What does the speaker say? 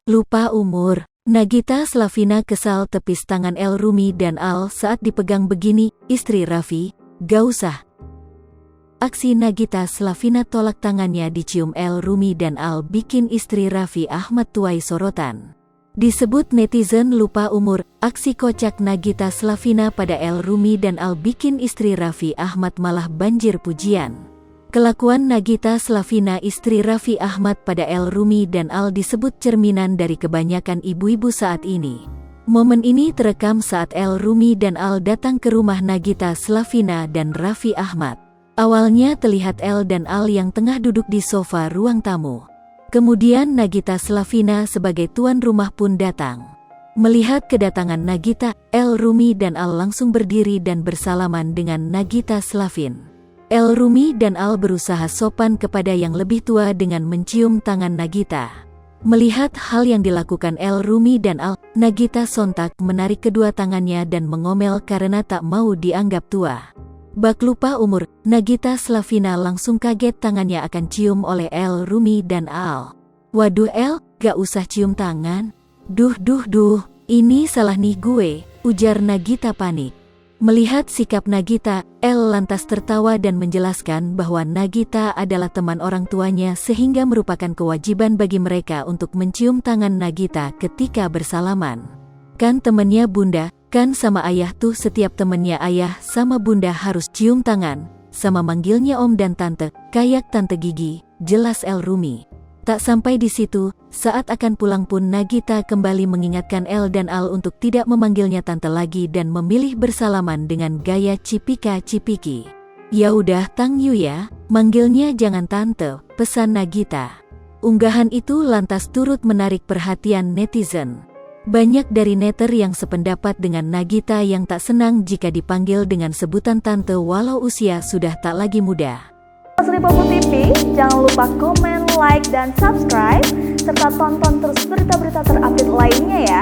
Lupa umur. Nagita Slavina kesal tepis tangan El Rumi dan Al saat dipegang begini, istri Raffi, gak usah. Aksi Nagita Slavina tolak tangannya dicium El Rumi dan Al bikin istri Raffi Ahmad tuai sorotan. Disebut netizen lupa umur, aksi kocak Nagita Slavina pada El Rumi dan Al bikin istri Raffi Ahmad malah banjir pujian. Kelakuan Nagita Slavina istri Raffi Ahmad pada El Rumi dan Al disebut cerminan dari kebanyakan ibu-ibu saat ini. Momen ini terekam saat El Rumi dan Al datang ke rumah Nagita Slavina dan Raffi Ahmad. Awalnya terlihat El dan Al yang tengah duduk di sofa ruang tamu. Kemudian Nagita Slavina sebagai tuan rumah pun datang. Melihat kedatangan Nagita, El Rumi dan Al langsung berdiri dan bersalaman dengan Nagita Slavina. El Rumi dan Al berusaha sopan kepada yang lebih tua dengan mencium tangan Nagita. Melihat hal yang dilakukan El Rumi dan Al, Nagita sontak menarik kedua tangannya dan mengomel karena tak mau dianggap tua. Bak lupa umur, Nagita Slavina langsung kaget tangannya akan cium oleh El Rumi dan Al. Waduh El, gak usah cium tangan. Duh, ini salah nih gue, ujar Nagita panik. Melihat sikap Nagita, El lantas tertawa dan menjelaskan bahwa Nagita adalah teman orang tuanya sehingga merupakan kewajiban bagi mereka untuk mencium tangan Nagita ketika bersalaman. Kan temennya bunda, kan sama ayah tuh setiap temennya ayah sama bunda harus cium tangan, sama manggilnya om dan tante, kayak tante Gigi, jelas El Rumi. Tak sampai di situ, saat akan pulang pun Nagita kembali mengingatkan El dan Al untuk tidak memanggilnya tante lagi dan memilih bersalaman dengan gaya cipika-cipiki. Ya udah Tang Yu ya, manggilnya jangan tante, pesan Nagita. Unggahan itu lantas turut menarik perhatian netizen. Banyak dari netter yang sependapat dengan Nagita yang tak senang jika dipanggil dengan sebutan tante walau usia sudah tak lagi muda. Sri Popo TV, jangan lupa komen, like, dan subscribe, serta tonton terus berita-berita terupdate lainnya ya.